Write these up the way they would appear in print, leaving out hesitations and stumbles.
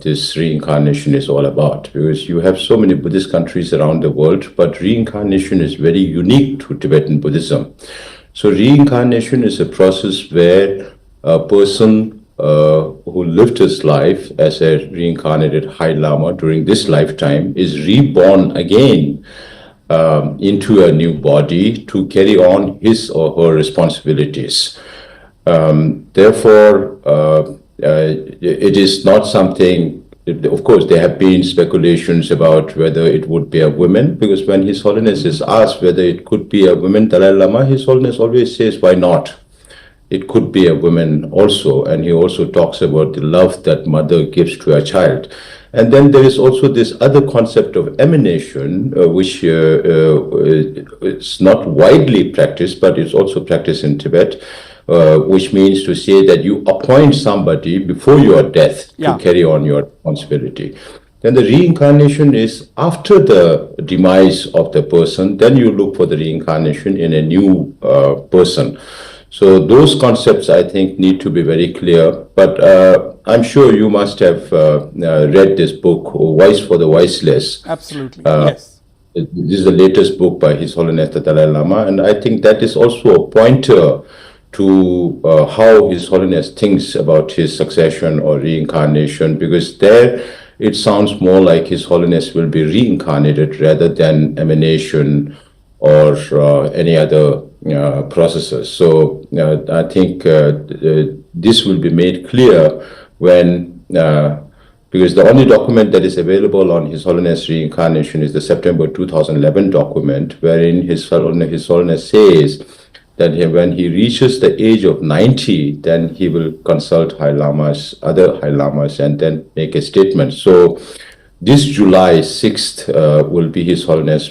this reincarnation is all about, because you have so many Buddhist countries around the world, but reincarnation is very unique to Tibetan Buddhism. So reincarnation is a process where a person who lived his life as a reincarnated High Lama during this lifetime is reborn again into a new body to carry on his or her responsibilities. Therefore, it is not something. Of course, there have been speculations about whether it would be a woman, because when His Holiness is asked whether it could be a woman Dalai Lama, His Holiness always says, why not? It could be a woman also. And he also talks about the love that mother gives to a child. And then there is also this other concept of emanation, which is not widely practiced, but it's also practiced in Tibet. Which means to say that you appoint somebody before your death to carry on your responsibility. Then the reincarnation is after the demise of the person, then you look for the reincarnation in a new person. So those concepts, I think, need to be very clear. But I'm sure you must have read this book, Wise for the Wiseless. Absolutely, yes. This is the latest book by His Holiness the Dalai Lama, and I think that is also a pointer to how His Holiness thinks about his succession or reincarnation, because there it sounds more like His Holiness will be reincarnated rather than emanation or any other processes. So I think this will be made clear when, because the only document that is available on His Holiness reincarnation is the September 2011 document, wherein His Holiness says that when he reaches the age of 90, then he will consult High Lamas, other High Lamas, and then make a statement. So this July 6th will be His Holiness'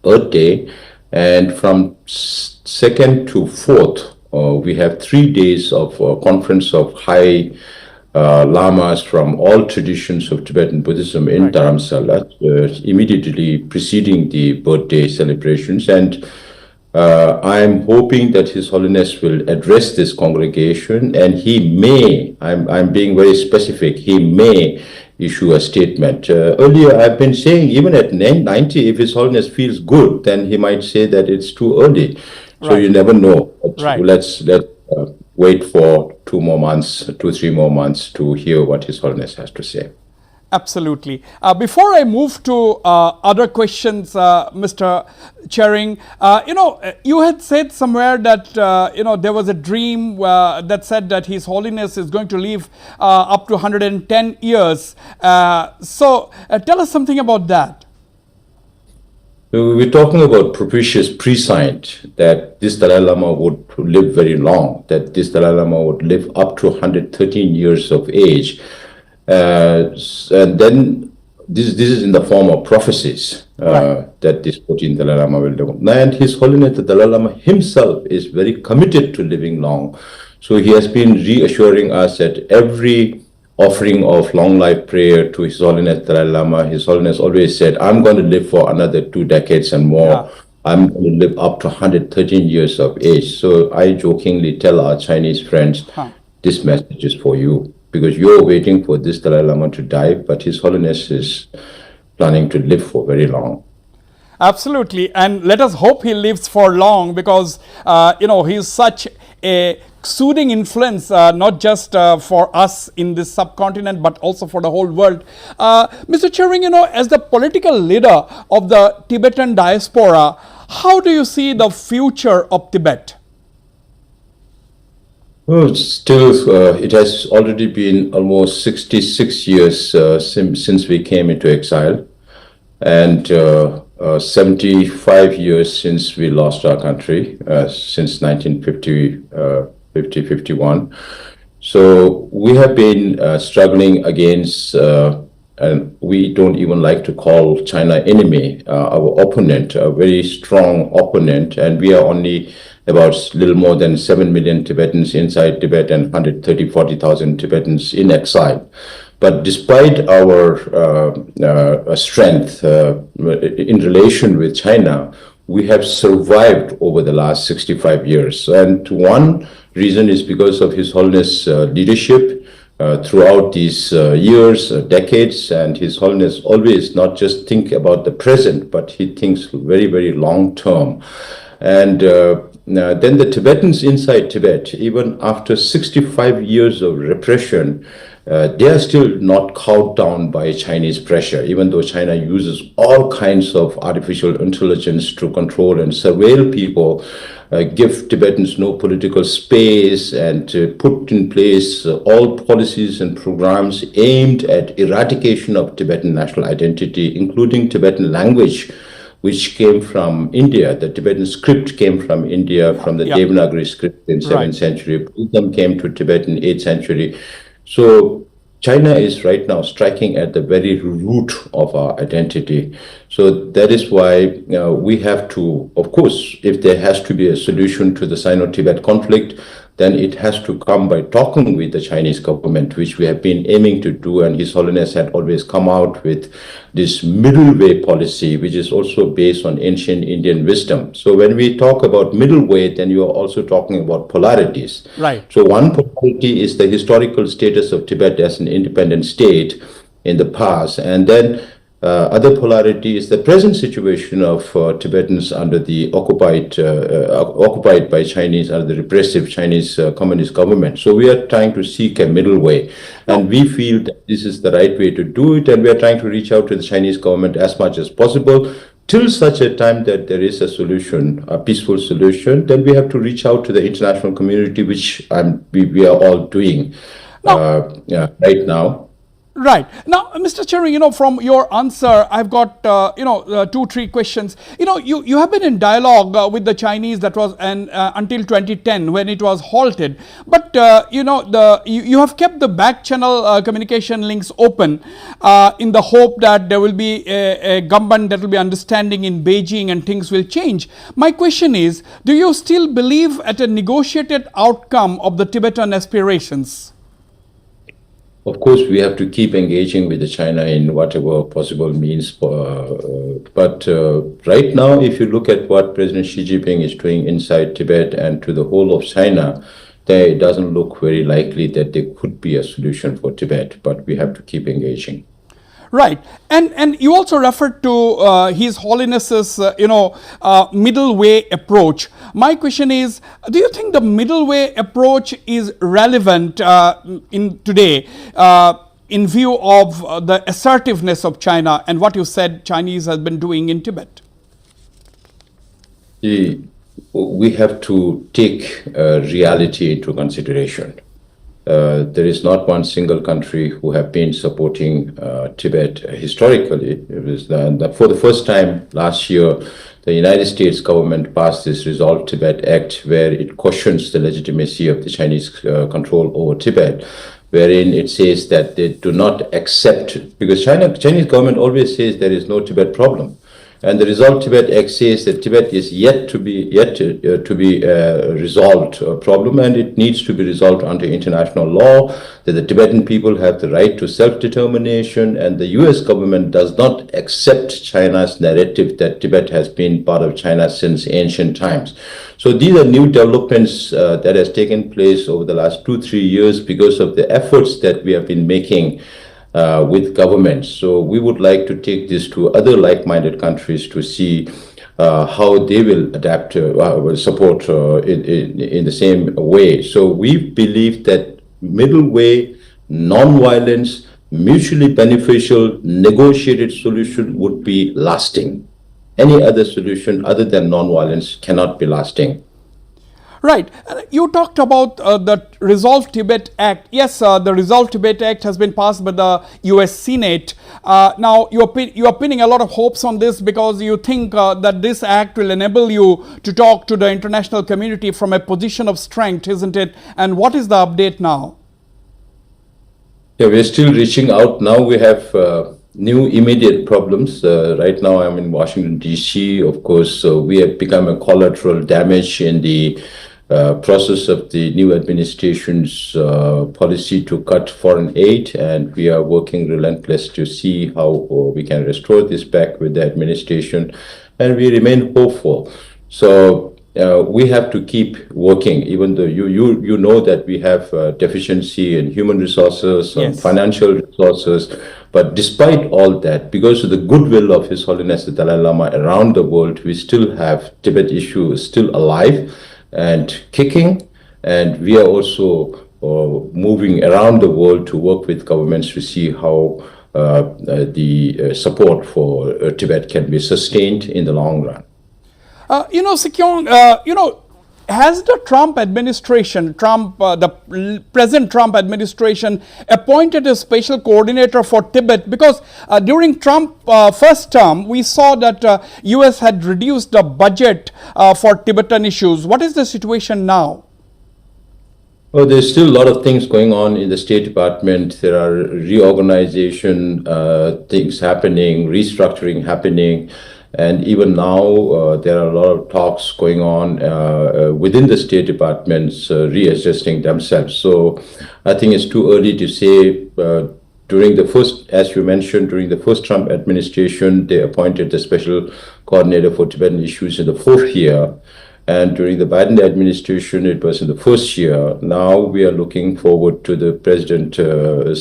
birthday, and from 2nd to 4th, we have 3 days of conference of High Lamas from all traditions of Tibetan Buddhism in Dharamsala, immediately preceding the birthday celebrations. And I'm hoping that His Holiness will address this congregation, and he may, I'm being very specific, he may issue a statement. Earlier I've been saying even at 90, if His Holiness feels good, then he might say that it's too early. So you never know. Let's wait for 3 more months to hear what His Holiness has to say. Absolutely. Before I move to other questions, Mr. Tsering, you had said somewhere that, there was a dream that said that His Holiness is going to live up to 110 years. So tell us something about that. We're talking about propitious prescient that this Dalai Lama would live very long, that this Dalai Lama would live up to 113 years of age. And then this is in the form of prophecies that this 14th Dalai Lama will do. And His Holiness the Dalai Lama himself is very committed to living long. So he has been reassuring us that every offering of long life prayer to His Holiness Dalai Lama, His Holiness always said, I'm going to live for another 2 decades and more. I'm going to live up to 113 years of age. So I jokingly tell our Chinese friends, this message is for you, because you're waiting for this Dalai Lama to die, but His Holiness is planning to live for very long. Absolutely, and let us hope he lives for long, because he's such a soothing influence, not just for us in this subcontinent, but also for the whole world. Mr. Tsering, as the political leader of the Tibetan diaspora, how do you see the future of Tibet? Well, still, it has already been almost 66 years since we came into exile, and 75 years since we lost our country, since 1951. So we have been struggling against, and we don't even like to call China enemy, our opponent, a very strong opponent, and we are only about a little more than 7 million Tibetans inside Tibet and 40,000 Tibetans in exile. But despite our strength in relation with China, we have survived over the last 65 years. And one reason is because of His Holiness leadership, throughout these years, decades, and His Holiness always not just think about the present, but he thinks very, very long term. And then the Tibetans inside Tibet, even after 65 years of repression, they are still not cowed down by Chinese pressure, even though China uses all kinds of artificial intelligence to control and surveil people, give Tibetans no political space, and put in place all policies and programs aimed at eradication of Tibetan national identity, including Tibetan language, which came from India. The Tibetan script came from India, from the Devanagari script in 7th century. Buddhism came to Tibet in 8th century. So China is right now striking at the very root of our identity. So that is why we have to, of course, if there has to be a solution to the Sino-Tibet conflict, then it has to come by talking with the Chinese government, which we have been aiming to do. And His Holiness had always come out with this middle way policy, which is also based on ancient Indian wisdom. So when we talk about middle way, then you are also talking about polarities. Right. So one polarity is the historical status of Tibet as an independent state in the past. And then other polarity is the present situation of Tibetans under the occupied by Chinese, under the repressive Chinese communist government. So we are trying to seek a middle way, and we feel that this is the right way to do it, and we are trying to reach out to the Chinese government as much as possible. Till such a time that there is a solution, a peaceful solution, then we have to reach out to the international community, which we are all doing right now. Right. Now, Mr. Tsering, from your answer, I've got, 2-3 questions. You have been in dialogue with the Chinese that was until 2010 when it was halted. But, you have kept the back channel communication links open in the hope that there will be a government that will be understanding in Beijing and things will change. My question is, do you still believe at a negotiated outcome of the Tibetan aspirations? Of course, we have to keep engaging with China in whatever possible means. But right now, if you look at what President Xi Jinping is doing inside Tibet and to the whole of China, then it doesn't look very likely that there could be a solution for Tibet. But we have to keep engaging. Right, and you also referred to His Holiness's middle way approach. My question is, do you think the middle way approach is relevant in today in view of the assertiveness of China and what you said Chinese has been doing in Tibet? We have to take reality into consideration. There is not one single country who have been supporting Tibet historically. It was for the first time last year, the United States government passed this Resolve Tibet Act, where it questions the legitimacy of the Chinese control over Tibet, wherein it says that they do not accept, because Chinese government always says there is no Tibet problem. And the Resolve Tibet Act says that Tibet is yet to be resolved problem, and it needs to be resolved under international law, that the Tibetan people have the right to self-determination, and the US government does not accept China's narrative that Tibet has been part of China since ancient times. So these are new developments that has taken place over the last 2-3 years because of the efforts that we have been making with governments. So we would like to take this to other like-minded countries to see how they will adapt, will support in the same way. So we believe that middle way, non-violence, mutually beneficial, negotiated solution would be lasting. Any other solution other than non-violence cannot be lasting. Right. You talked about the Resolve Tibet Act. Yes, the Resolve Tibet Act has been passed by the US Senate. Now, you are pinning a lot of hopes on this because you think that this act will enable you to talk to the international community from a position of strength, isn't it? And what is the update now? Yeah, we're still reaching out. Now we have new immediate problems. Right now I'm in Washington, D.C. Of course, we have become a collateral damage in the process of the new administration's policy to cut foreign aid, and we are working relentless to see how we can restore this back with the administration, and we remain hopeful. So we have to keep working, even though you know that we have deficiency in human resources, and Yes. financial resources. But despite all that, because of the goodwill of His Holiness the Dalai Lama around the world, we still have Tibet issue still alive and kicking, and we are also moving around the world to work with governments to see how the support for Tibet can be sustained in the long run. Sekyong, has the Trump administration, the present Trump administration, appointed a special coordinator for Tibet? Because during Trump first term, we saw that US had reduced the budget for Tibetan issues. What is the situation now? Well, there's still a lot of things going on in the State Department. There are reorganization things happening, restructuring happening. And even now, there are a lot of talks going on within the State Departments readjusting themselves. So I think it's too early to say. During the first, as you mentioned, during the first Trump administration, they appointed the special coordinator for Tibetan issues in the fourth year. And during the Biden administration, it was in the first year. Now we are looking forward to the president's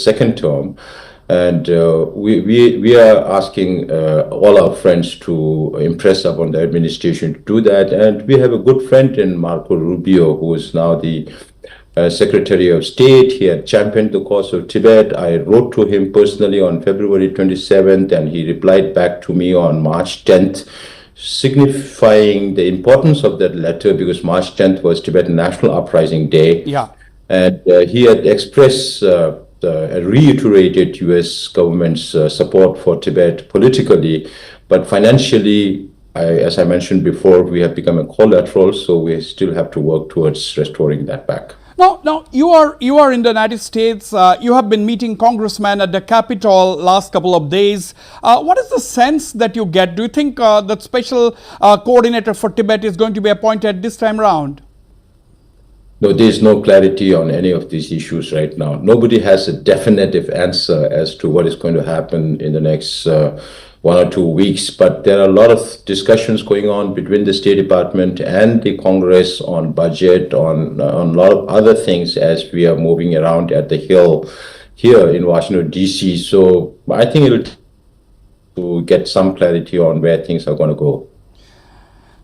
second term. And we are asking all our friends to impress upon the administration to do that. And we have a good friend in Marco Rubio, who is now the Secretary of State. He had championed the cause of Tibet. I wrote to him personally on February 27th, and he replied back to me on March 10th, signifying the importance of that letter, because March 10th was Tibetan National Uprising Day. Yeah. And he had expressed reiterated U.S. government's support for Tibet politically, but financially, as I mentioned before, we have become a collateral, so we still have to work towards restoring that back. Now you are in the United States. You have been meeting congressmen at the Capitol last couple of days. What is the sense that you get? Do you think that special coordinator for Tibet is going to be appointed this time around? No, there is no clarity on any of these issues right now. Nobody has a definitive answer as to what is going to happen in the next 1 or 2 weeks, but there are a lot of discussions going on between the State Department and the Congress on budget, on a lot of other things as we are moving around at the Hill here in Washington, D.C. So I think it'll take to get some clarity on where things are going to go.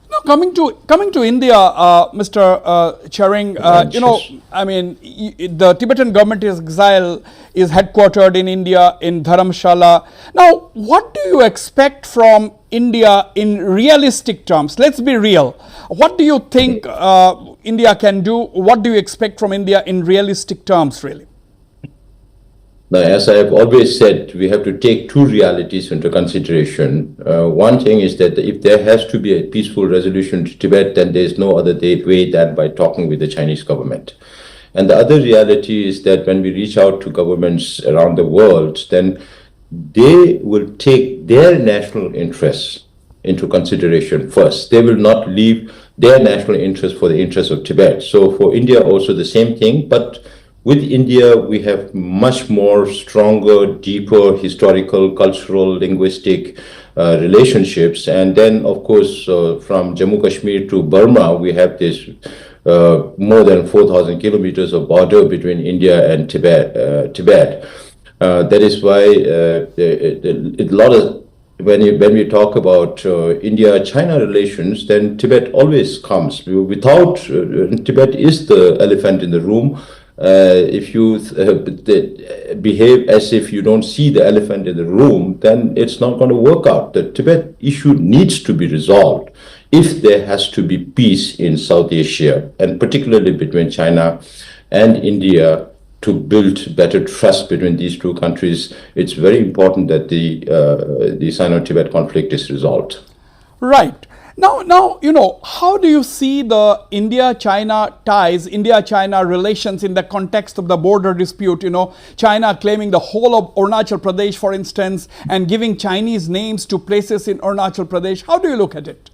Now, coming to India, Mr. Tsering, the Tibetan government is headquartered in India, in Dharamshala. Now, what do you expect from India in realistic terms? Let's be real. What do you think India can do? What do you expect from India in realistic terms, really? Now, as I have always said, we have to take two realities into consideration. One thing is that if there has to be a peaceful resolution to Tibet, then there is no other way than by talking with the Chinese government. And the other reality is that when we reach out to governments around the world, then they will take their national interests into consideration first. They will not leave their national interest for the interest of Tibet. So for India also the same thing, but with India, we have much more stronger, deeper historical, cultural, linguistic relationships. And then, of course, from Jammu Kashmir to Burma, we have this more than 4,000 kilometers of border between India and Tibet. That is why when we talk about India-China relations, then Tibet always comes. Without Tibet is the elephant in the room. If you behave as if you don't see the elephant in the room, then it's not going to work out. The Tibet issue needs to be resolved if there has to be peace in South Asia, and particularly between China and India, to build better trust between these two countries. It's very important that the Sino-Tibet conflict is resolved. Right. Now, how do you see the India-China ties, India-China relations in the context of the border dispute? China claiming the whole of Arunachal Pradesh, for instance, and giving Chinese names to places in Arunachal Pradesh. How do you look at it?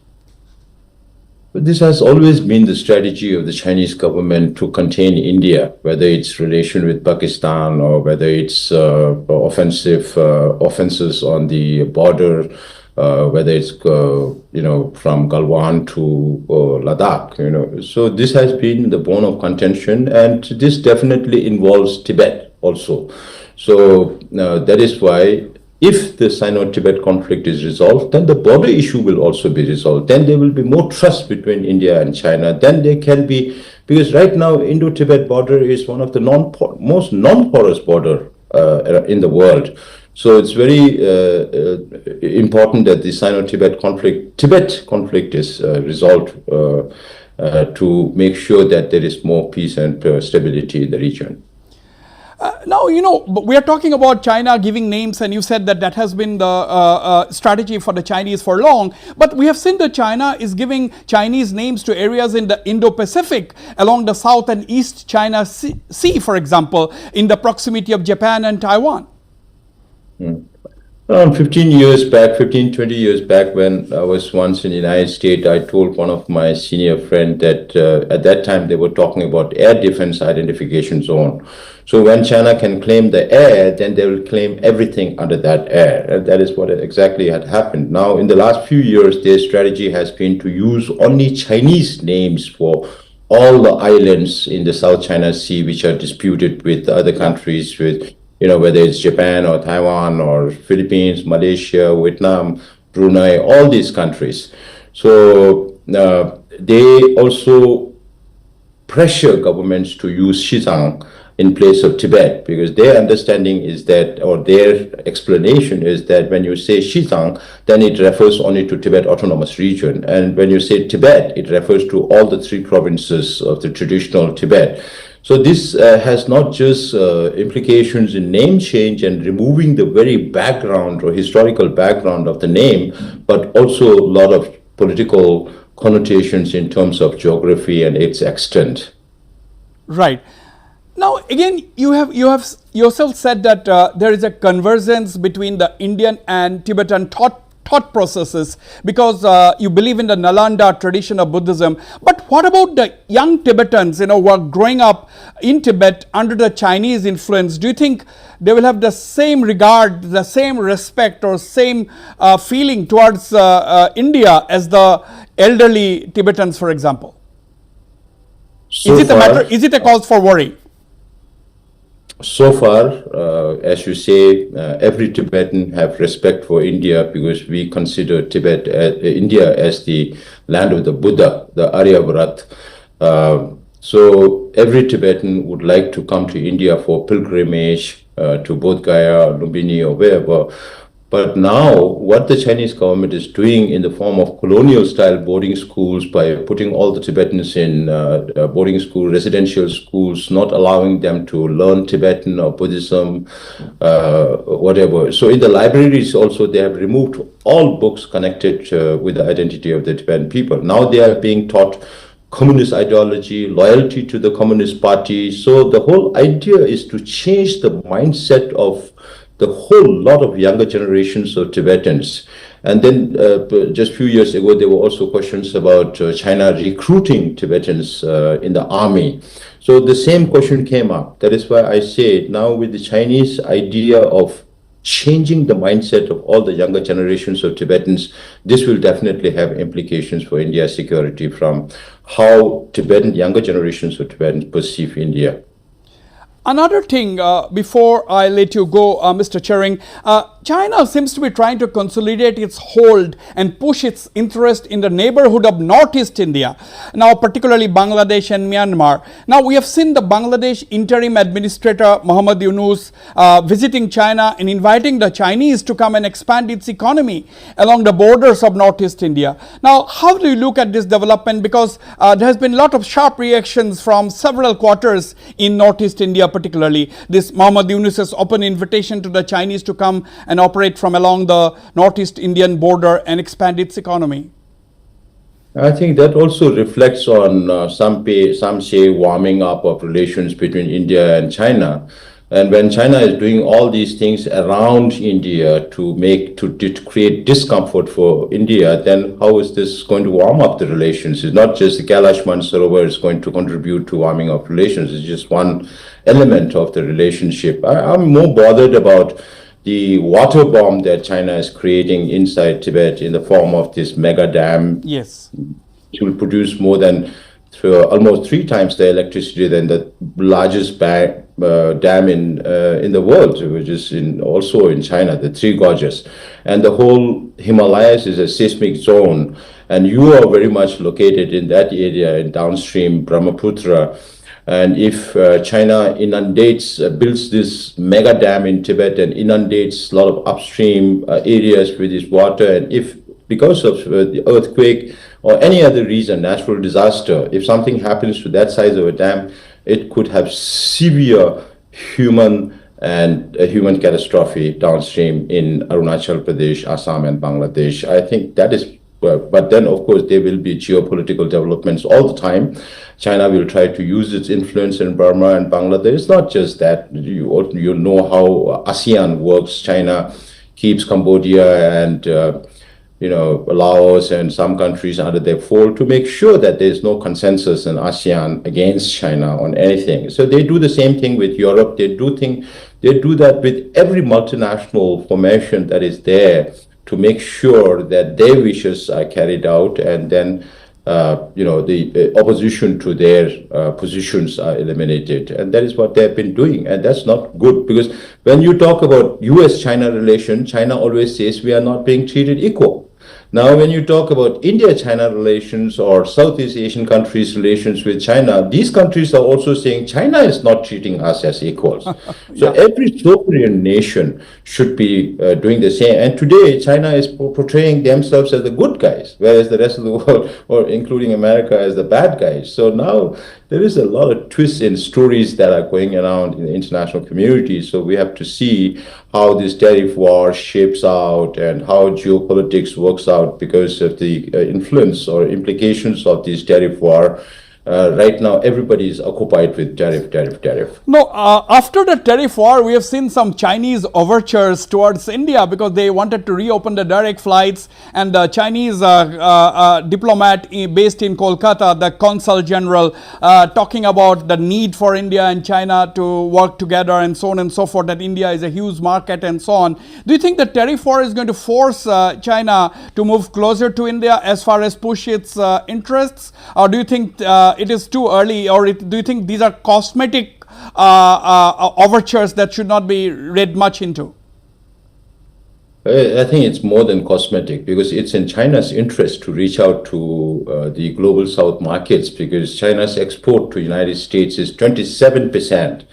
This has always been the strategy of the Chinese government to contain India, whether it's relation with Pakistan or whether it's offenses on the border whether it's from Galwan to Ladakh. So this has been the bone of contention, and this definitely involves Tibet also. So that is why, if the Sino-Tibet conflict is resolved, then the border issue will also be resolved. Then there will be more trust between India and China. Then there can be, because right now Indo-Tibet border is one of the most non-porous border in the world. So it's very important that the Sino-Tibet conflict is resolved to make sure that there is more peace and stability in the region. Now, we are talking about China giving names, and you said that has been the strategy for the Chinese for long. But we have seen that China is giving Chinese names to areas in the Indo-Pacific along the South and East China Sea, for example, in the proximity of Japan and Taiwan. Around 20 years back, when I was once in the United States, I told one of my senior friends that at that time they were talking about air defense identification zone. So when China can claim the air, then they will claim everything under that air. And that is what exactly had happened. Now, in the last few years, their strategy has been to use only Chinese names for all the islands in the South China Sea, which are disputed with other countries, with whether it's Japan or Taiwan or Philippines, Malaysia, Vietnam, Brunei, all these countries. So they also pressure governments to use Xizang in place of Tibet, because their understanding is that, or their explanation is that when you say Xizang, then it refers only to Tibet Autonomous Region. And when you say Tibet, it refers to all the 3 provinces of the traditional Tibet. So this has not just implications in name change and removing the very background or historical background of the name, but also a lot of political connotations in terms of geography and its extent. Right. Now, again, you have yourself said that there is a convergence between the Indian and Tibetan thought processes, because you believe in the Nalanda tradition of Buddhism. But what about the young Tibetans, who are growing up in Tibet under the Chinese influence? Do you think they will have the same regard, the same respect, or same feeling towards India as the elderly Tibetans, for example? Is it a cause for worry? So far, as you say, every Tibetan have respect for India, because we consider India as the land of the Buddha, the Aryabharat. So every Tibetan would like to come to India for pilgrimage to Bodh Gaya, Lumbini, or wherever. But now, what the Chinese government is doing in the form of colonial-style boarding schools, by putting all the Tibetans in boarding school, residential schools, not allowing them to learn Tibetan or Buddhism, whatever. So in the libraries also, they have removed all books connected with the identity of the Tibetan people. Now they are being taught communist ideology, loyalty to the Communist Party. So the whole idea is to change the mindset of the whole lot of younger generations of Tibetans. And then just a few years ago, there were also questions about China recruiting Tibetans in the army. So the same question came up. That is why I say now, with the Chinese idea of changing the mindset of all the younger generations of Tibetans, this will definitely have implications for India's security, from how younger generations of Tibetans perceive India. Another thing, before I let you go, Mr. Tsering, China seems to be trying to consolidate its hold and push its interest in the neighborhood of Northeast India, now particularly Bangladesh and Myanmar. Now, we have seen the Bangladesh interim administrator, Muhammad Yunus, visiting China and inviting the Chinese to come and expand its economy along the borders of Northeast India. Now, how do you look at this development? Because there has been a lot of sharp reactions from several quarters in Northeast India, particularly this Muhammad Yunus's open invitation to the Chinese to come and operate from along the Northeast Indian border and expand its economy. I think that also reflects on some say warming up of relations between India and China. And when China is doing all these things around India to create discomfort for India, then how is this going to warm up the relations? It's not just the Kailash Mansarovar is going to contribute to warming up relations. It's just one element of the relationship. I'm more bothered about the water bomb that China is creating inside Tibet in the form of this mega dam, Yes. which will produce more than almost 3 times the electricity than the largest dam in the world, which is also in China, the Three Gorges. And the whole Himalayas is a seismic zone, and you are very much located in that area in downstream Brahmaputra. And if China builds this mega dam in Tibet and inundates a lot of upstream areas with this water, and if because of the earthquake or any other reason, natural disaster, if something happens to that size of a dam, it could have severe human catastrophe downstream in Arunachal Pradesh, Assam, and Bangladesh. I think that is. But then, of course, there will be geopolitical developments all the time. China will try to use its influence in Burma and Bangladesh. It's not just that. You know how ASEAN works. China keeps Cambodia and Laos and some countries under their fold to make sure that there's no consensus in ASEAN against China on anything. So they do the same thing with Europe. They do that with every multinational formation that is there to make sure that their wishes are carried out, and then the opposition to their positions are eliminated. And that is what they've been doing. And that's not good, because when you talk about US-China relation, China always says we are not being treated equal. Now, when you talk about India-China relations or Southeast Asian countries' relations with China, these countries are also saying China is not treating us as equals. So every sovereign nation should be doing the same. And today, China is portraying themselves as the good guys, whereas the rest of the world, or including America, as the bad guys. So now there is a lot of twists in stories that are going around in the international community. So we have to see how this tariff war shapes out and how geopolitics works out because of the influence or implications of this tariff war. Right now, everybody is occupied with tariff. No, after the tariff war, we have seen some Chinese overtures towards India because they wanted to reopen the direct flights, and the Chinese diplomat based in Kolkata, the consul general, talking about the need for India and China to work together and so on and so forth, that India is a huge market and so on. Do you think the tariff war is going to force China to move closer to India as far as push its interests, or do you think it is too early, or do you think these are cosmetic overtures that should not be read much into? I think it's more than cosmetic, because it's in China's interest to reach out to the global South markets, because China's export to the United States is 27%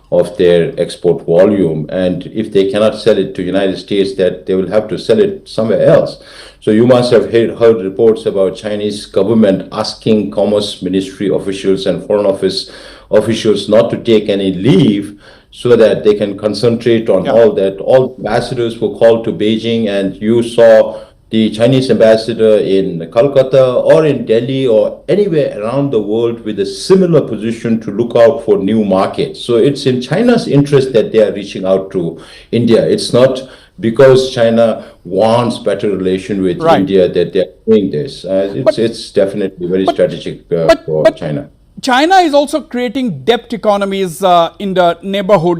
of their export volume, and if they cannot sell it to the United States, that they will have to sell it somewhere else. So you must have heard reports about Chinese government asking Commerce Ministry officials and Foreign Office officials not to take any leave so that they can concentrate on all that. All ambassadors were called to Beijing, and you saw the Chinese ambassador in Calcutta or in Delhi or anywhere around the world with a similar position to look out for new markets. So it's in China's interest that they are reaching out to India. It's not because China wants better relation with India that they're doing this. It's definitely very strategic for China. China is also creating debt economies in the neighborhood,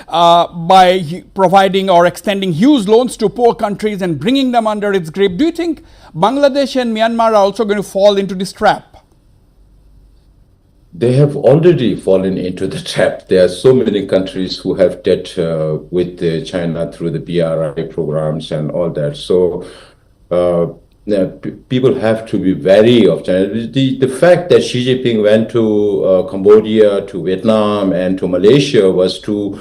by providing or extending huge loans to poor countries and bringing them under its grip. Do you think Bangladesh and Myanmar are also going to fall into this trap? They have already fallen into the trap. There are so many countries who have debt with China through the BRI programs and all that. So people have to be wary of China. The fact that Xi Jinping went to Cambodia, to Vietnam, and to Malaysia was to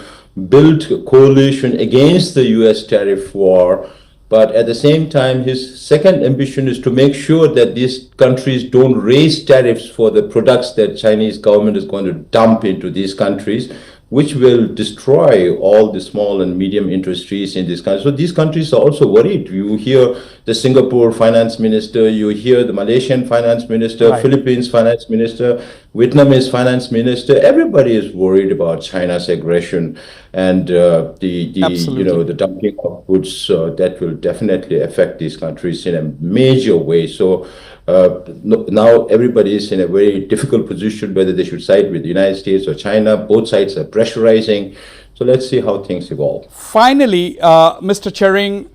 build a coalition against the US tariff war. But at the same time, his second ambition is to make sure that these countries don't raise tariffs for the products that Chinese government is going to dump into these countries, which will destroy all the small and medium industries in this country. So these countries are also worried. You hear the Singapore finance minister, you hear the Malaysian finance minister, Philippines finance minister, Vietnamese finance minister. Everybody is worried about China's aggression and the dumping of goods that will definitely affect these countries in a major way. So now everybody is in a very difficult position whether they should side with the United States or China. Both sides are pressurizing So let's see how things evolve. Finally, Mr. Tsering,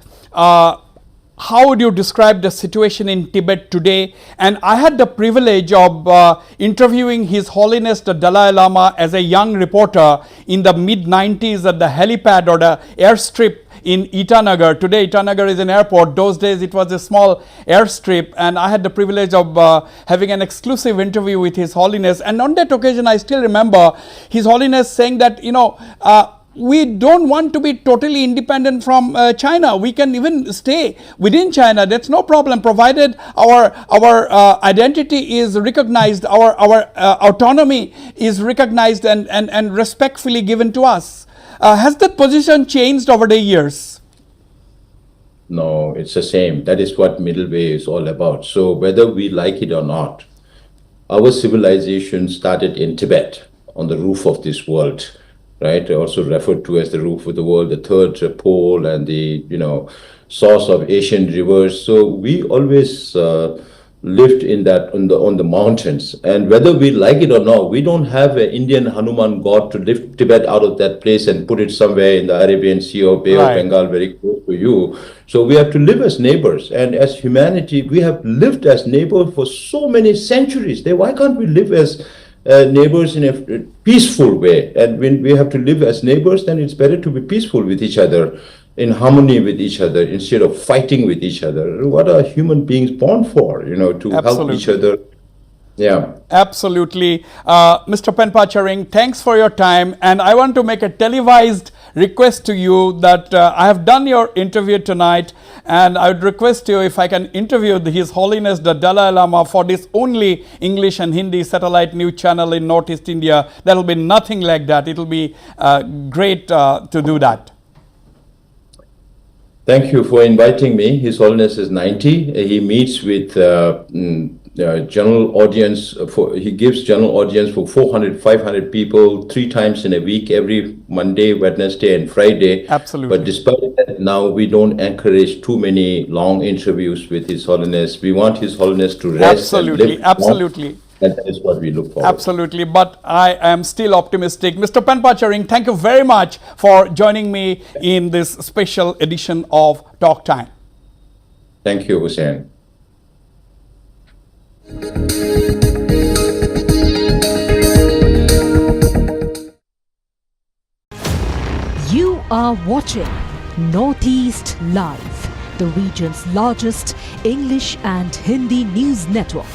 how would you describe the situation in Tibet today? And I had the privilege of interviewing His Holiness the Dalai Lama as a young reporter in the mid-90s at the helipad or the airstrip in Itanagar. Today Itanagar is an airport. Those days it was a small airstrip, and I had the privilege of having an exclusive interview with His Holiness. And on that occasion I still remember His Holiness saying that, we don't want to be totally independent from China. We can even stay within China. That's no problem, provided our identity is recognized, our autonomy is recognized and respectfully given to us. Has that position changed over the years? No, it's the same. That is what middle way is all about. So whether we like it or not, our civilization started in Tibet, on the roof of this world. Right, also referred to as the roof of the world, the third pole, and the source of Asian rivers. So we always lived in that on the mountains, and whether we like it or not, we don't have an Indian Hanuman god to lift Tibet out of that place and put it somewhere in the Arabian Sea or Bay of Bengal, very close to you. So we have to live as neighbors, and as humanity, we have lived as neighbors for so many centuries. Why can't we live as neighbors in a peaceful way? And when we have to live as neighbors, then it's better to be peaceful with each other, in harmony with each other, instead of fighting with each other. What are human beings born for? To help each other. Yeah. Absolutely. Mr. Penpa Tsering, thanks for your time. And I want to make a televised request to you that I have done your interview tonight, and I would request you if I can interview His Holiness the Dalai Lama for this only English and Hindi satellite news channel in Northeast India. There will be nothing like that. It will be great to do that. Thank you for inviting me. His Holiness is 90. He meets with general audience. He gives general audience for 400, 500 people 3 times in a week, every Monday, Wednesday, and Friday. Absolutely. But despite that, now we don't encourage too many long interviews with His Holiness. We want His Holiness to rest. Absolutely, absolutely. And that is what we look for. Absolutely, but I am still optimistic. Mr. Penpa Tsering, thank you very much for joining me in this special edition of Talk Time. Thank you, Hussain. You are watching Northeast Live, the region's largest English and Hindi news network.